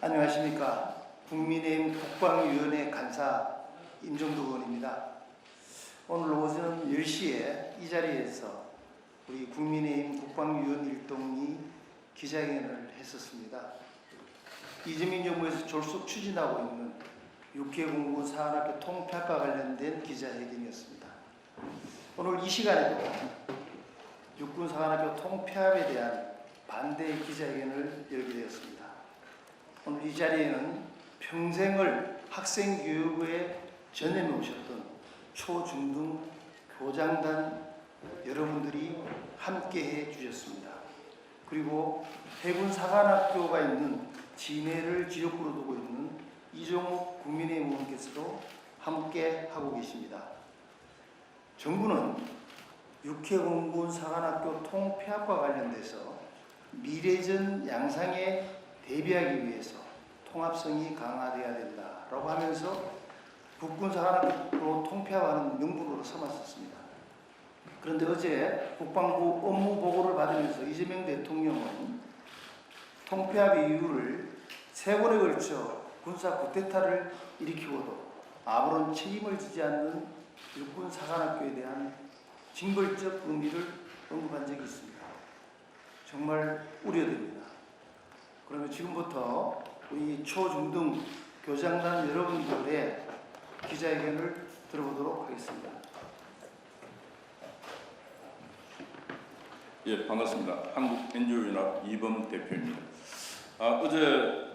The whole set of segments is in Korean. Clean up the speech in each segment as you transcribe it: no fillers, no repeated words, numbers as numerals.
안녕하십니까. 국민의힘 국방위원회 간사 임종두 의원입니다. 오늘 오전 10시에 이 자리에서 우리 국민의힘 국방위원 일동이 기자회견을 했었습니다. 이재명 정부에서 졸속 추진하고 있는 육해 공군 사관학교 통폐합과 관련된 기자회견이었습니다. 오늘 이 시간에도 육군 사관학교 통폐합에 대한 반대 기자회견을 열게 되었습니다. 오늘 이 자리에는 평생을 학생 교육에 전념해 오셨던 초, 중, 등 교장단 여러분들이 함께해 주셨습니다. 그리고 해군 사관학교가 있는 진해를 지역구로 두고 있는 이종욱 국민의힘 의원께서도 함께 하고 계십니다. 정부는 육해공군 사관학교 통폐합과 관련돼서 미래전 양상에 대비하기 위해서 통합성이 강화되어야 된다라고 하면서 국군사관학교 통폐합하는 명분으로 삼았었습니다. 그런데 어제 국방부 업무 보고를 받으면서 이재명 대통령은 통폐합의 이유를 3번에 걸쳐 군사 쿠데타를 일으키고도 아무런 책임을 지지 않는 육군사관학교에 대한 징벌적 의미를 언급한 적이 있습니다. 정말 우려됩니다. 그러면 지금부터 우리 초, 중, 등 교장단 여러분들의 기자회견을 들어보도록 하겠습니다. 예, 반갑습니다. 한국 NGO연합 이범 대표입니다. 어제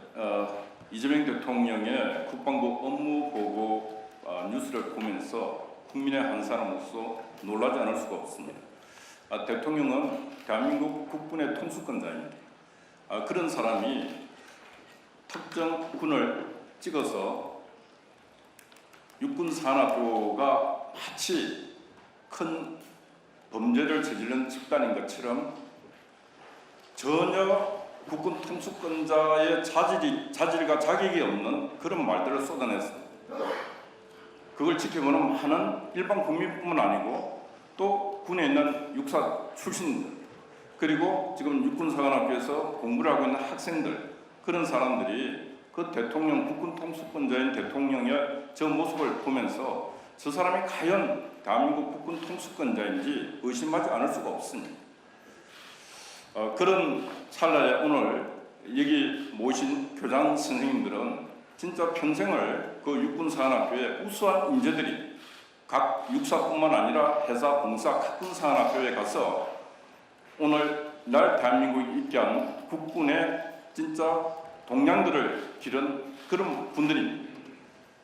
이재명 대통령의 국방부 업무 보고 뉴스를 보면서 국민의 한 사람으로서 놀라지 않을 수가 없습니다. 대통령은 대한민국 국군의 통수권자입니다. 그런 사람이 특정 군을 찍어서 육군사관학교가 마치 큰 범죄를 저지른 집단인 것처럼 전혀 국군 통수권자의 자질과 자격이 없는 그런 말들을 쏟아냈습니다. 그걸 지켜보는 많은 일반 국민뿐만 아니고 또 군에 있는 육사 출신들, 그리고 지금 육군사관학교에서 공부를 하고 있는 학생들, 그런 사람들이 그 대통령, 국군 통수권자인 대통령의 저 모습을 보면서 저 사람이 과연 대한민국 국군 통수권자인지 의심하지 않을 수가 없습니다. 그런 찰나에 오늘 여기 모신 교장 선생님들은 진짜 평생을 그 육군사관학교의 우수한 인재들이 각 육사뿐만 아니라 해사, 공사, 각군사관학교에 가서 오늘 날 대한민국에 있게 한 국군의 진짜 동량들을 기른 그런 분들입니다.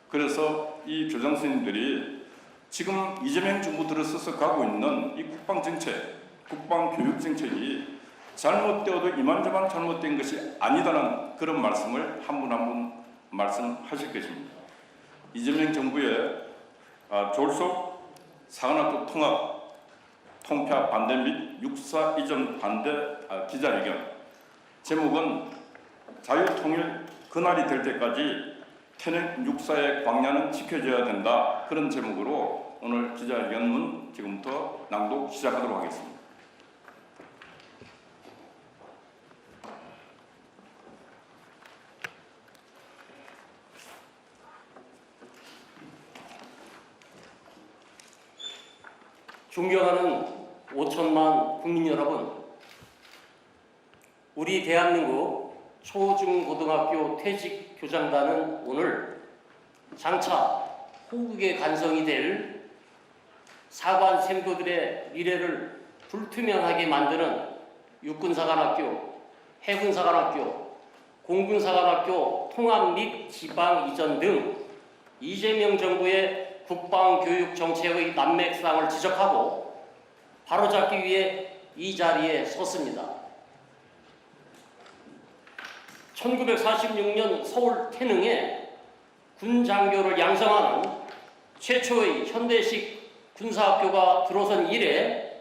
그래서 이 교장 선생님들이 지금 이재명 정부 들어서서 가고 있는 이 국방정책, 국방교육정책이 잘못되어도 이만저만 잘못된 것이 아니다는 그런 말씀을 한 분 한 분 말씀하실 것입니다. 이재명 정부의 졸속 사관학교 통폐합 반대 및 육사 이전 반대 기자회견, 제목은 자유통일 그날이 될 때까지 태릉 육사의 광야는 지켜져야 된다, 그런 제목으로 오늘 기자회견문 지금부터 낭독 시작하도록 하겠습니다. 존경하는 5천만 국민 여러분, 우리 대한민국 초중고등학교 퇴직 교장단은 오늘 장차 호국의 간성이 될 사관 생도들의 미래를 불투명하게 만드는 육군사관학교, 해군사관학교, 공군사관학교 통합 및 지방 이전 등 이재명 정부의 국방교육 정책의 난맥상을 지적하고 바로잡기 위해 이 자리에 섰습니다. 1946년 서울 태릉에 군장교를 양성하는 최초의 현대식 군사학교가 들어선 이래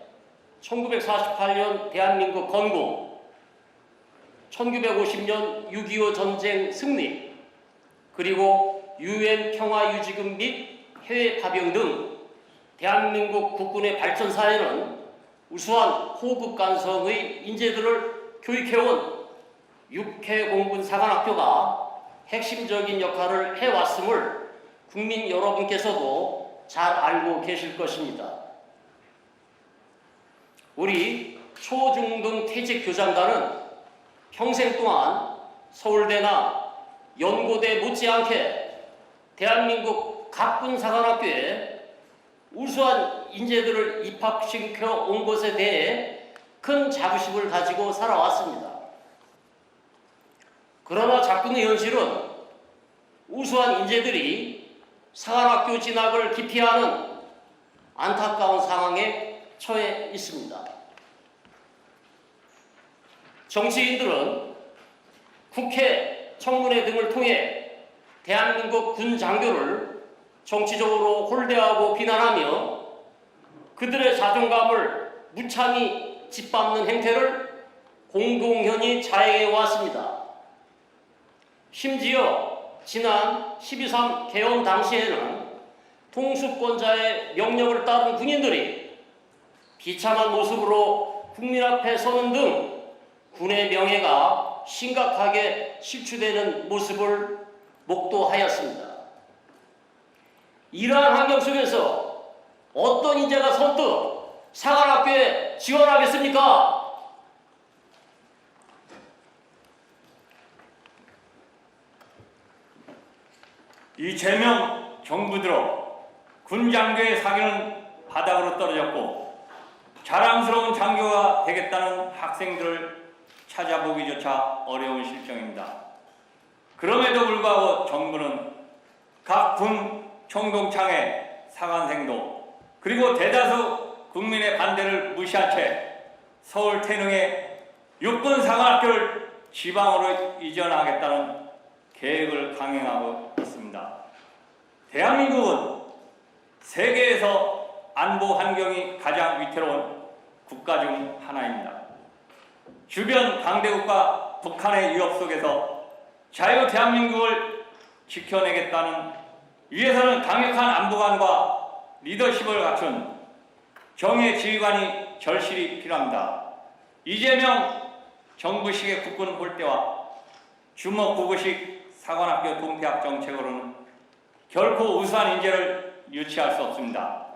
1948년 대한민국 건국, 1950년 6.25 전쟁 승리, 그리고 UN 평화유지금 및 해외 파병 등 대한민국 국군의 발전사에는 우수한 호국 간성의 인재들을 교육해온 육해공군 사관학교가 핵심적인 역할을 해왔음을 국민 여러분께서도 잘 알고 계실 것입니다. 우리 초중등 퇴직 교장단은 평생 동안 서울대나 연고대 못지않게 대한민국 각 군사관학교에 우수한 인재들을 입학시켜 온 것에 대해 큰 자부심을 가지고 살아왔습니다. 그러나 작품의 현실은 우수한 인재들이 사관학교 진학을 기피하는 안타까운 상황에 처해 있습니다. 정치인들은 국회, 청문회 등을 통해 대한민국 군 장교를 정치적으로 홀대하고 비난하며 그들의 자존감을 무참히 짓밟는 행태를 공공연히 자행해 왔습니다. 심지어 지난 12.3 개헌 당시에는 통수권자의 명령을 따른 군인들이 비참한 모습으로 국민 앞에 서는 등 군의 명예가 심각하게 실추되는 모습을 목도하였습니다. 이러한 환경 속에서 어떤 인재가 선뜻 사관학교에 지원하겠습니까? 이재명 정부 들어 군 장교의 사기는 바닥으로 떨어졌고 자랑스러운 장교가 되겠다는 학생들을 찾아보기조차 어려운 실정입니다. 그럼에도 불구하고 정부는 각 군 총동창회 사관생도 그리고 대다수 국민의 반대를 무시한 채 서울 태릉의 육군 사관학교를 지방으로 이전하겠다는 계획을 강행하고 있습니다. 대한민국은 세계에서 안보 환경이 가장 위태로운 국가 중 하나입니다. 주변 강대국과 북한의 위협 속에서 자유 대한민국을 지켜내겠다는 위해서는 강력한 안보관과 리더십을 갖춘 정예 지휘관이 절실히 필요합니다. 이재명 정부식의 국군 홀대와 주먹구구식 사관학교 동폐학 정책으로는 결코 우수한 인재를 유치할 수 없습니다.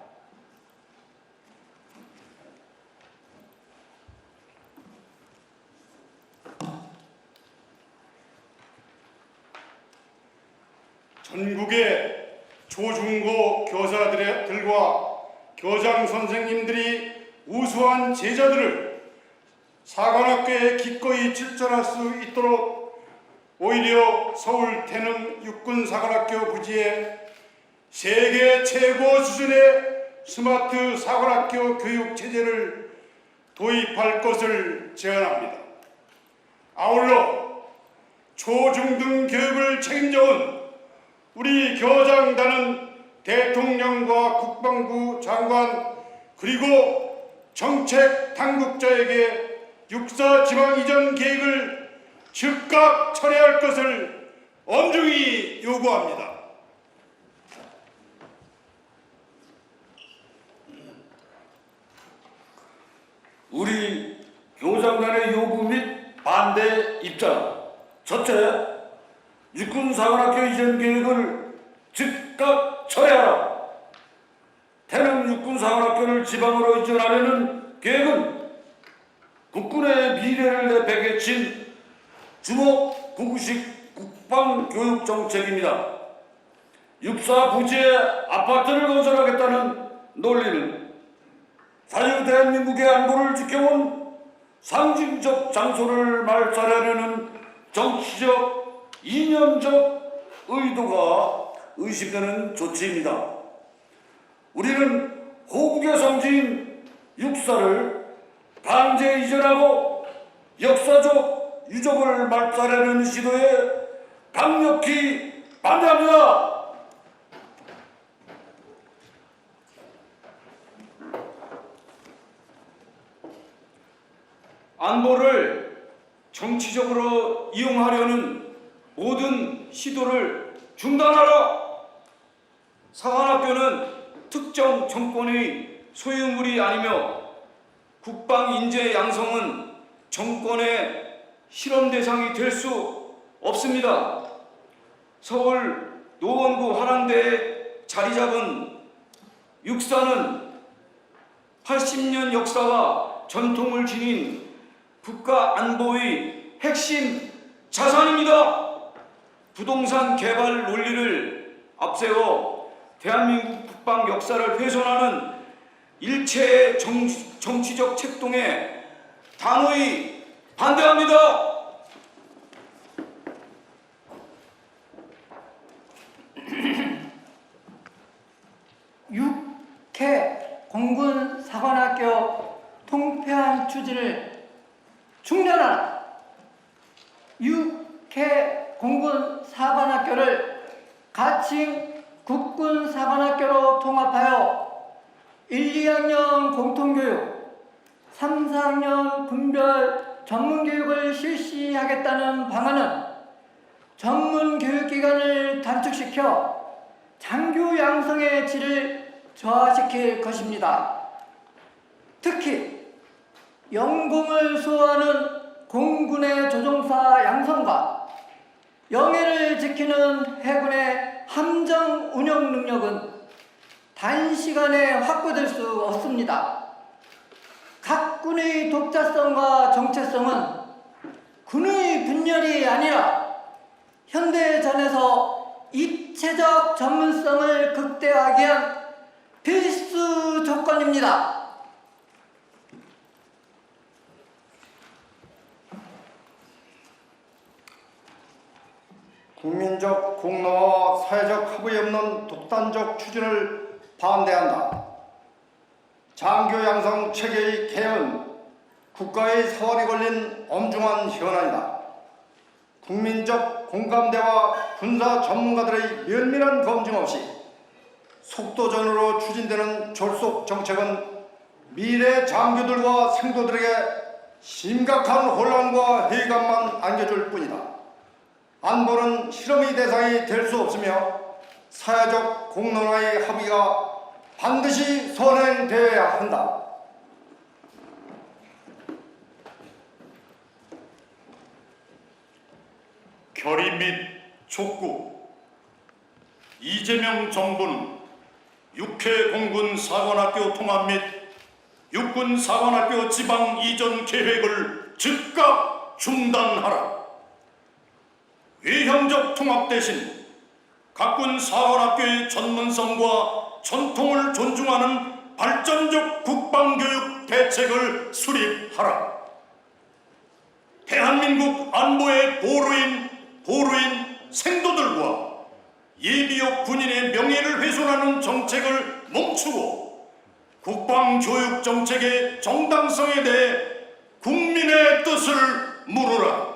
전국의 초중고 교사들과 교장 선생님들이 우수한 제자들을 사관학교에 기꺼이 출전할 수 있도록 오히려 서울 태릉 육군사관학교 부지에 세계 최고 수준의 스마트 사관학교 교육 체제를 도입할 것을 제안합니다. 아울러 초중등 교육을 책임져온 우리 교장단은 대통령과 국방부 장관 그리고 정책 당국자에게 육사 지방 이전 계획을 즉각 철회할 것을 엄중히 요구합니다. 우리 교장단의 요구 및 반대 입장. 첫째, 육군사관학교 이전 계획을 즉각 철회하라. 태릉 육군사관학교를 지방으로 이전하려는 계획은 국군의 미래를 내팽개친 주먹구구식 국방교육정책입니다. 육사 부지에 아파트를 건설하겠다는 논리는 자유 대한민국의 안보를 지켜온 상징적 장소를 말살하려는 정치적 이념적 의도가 의심되는 조치입니다. 우리는 호국의 상징인 육사를 강제 이전하고 역사적 유적을 말살하는 시도에 강력히 반대합니다. 안보를 정치적으로 이용하려는 모든 시도를 중단하라. 사관학교는 특정 정권의 소유물이 아니며 국방 인재 양성은 정권의 실험 대상이 될 수 없습니다. 서울 노원구 한양대에 자리 잡은 육사는 80년 역사와 전통을 지닌 국가 안보의 핵심 자산입니다. 부동산 개발 논리를 앞세워 대한민국 국방 역사를 훼손하는 일체의 정치적 책동에 단호히 반대합니다. 육해 공군 사관학교 통폐합 추진을 중단하라. 육해 공군 사관학교를 가칭 국군 사관학교로 통합하여 1, 2학년 공통교육, 3, 4학년 분별 전문교육을 실시하겠다는 방안은 전문교육기관을 단축시켜 장교 양성의 질을 저하시킬 것입니다. 특히 영공을 수호하는 공군의 조종사 양성과 영해를 지키는 해군의 함정 운영 능력은 단시간에 확보될 수 없습니다. 각 군의 독자성과 정체성은 군의 분열이 아니라 현대전에서 입체적 전문성을 극대화하기 위한 필수 조건입니다. 국민적 공로와 사회적 합의 없는 독단적 추진을 반대한다. 장교 양성 체계의 개혁은 국가의 사활이 걸린 엄중한 현안이다. 국민적 공감대와 군사 전문가들의 면밀한 검증 없이 속도전으로 추진되는 졸속 정책은 미래 장교들과 생도들에게 심각한 혼란과 회의감만 안겨줄 뿐이다. 안보는 실험의 대상이 될 수 없으며 사회적 공론화의 합의가 반드시 선행되어야 한다. 결의 및 촉구. 이재명 정부는 육해 공군 사관학교 통합 및 육군 사관학교 지방 이전 계획을 즉각 중단하라. 외형적 통합 대신 각군 사관학교의 전문성과 전통을 존중하는 발전적 국방교육 대책을 수립하라. 대한민국 안보의 보루인 생도들과 예비역 군인의 명예를 훼손하는 정책을 멈추고 국방교육 정책의 정당성에 대해 국민의 뜻을 물으라.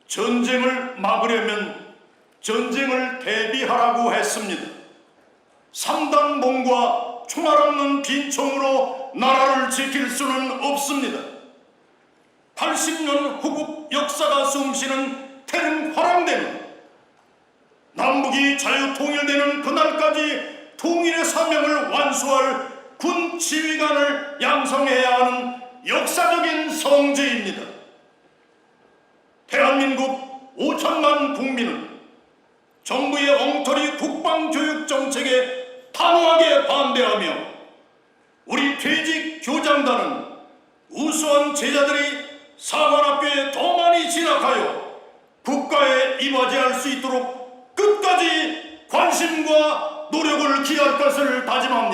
전쟁을 막으려면 전쟁을 대비하라고 했습니다. 3단 봉과 총알 없는 빈총으로 나라를 지킬 수는 없습니다. 80년 후국 역사가 숨쉬는 태릉 화랑대는 남북이 자유통일되는 그날까지 통일의 사명을 완수할 군 지휘관을 양성해야 하는 역사적인 성지입니다. 대한민국 5천만 국민은 정부의 엉터리 국방교육 정책에 단호하게 반대하며 우리 퇴직 교장단은 우수한 제자들이 사관학교에 더 많이 진학하여 국가에 이바지할 수 있도록 끝까지 관심과 노력을 기할 것을 다짐합니다.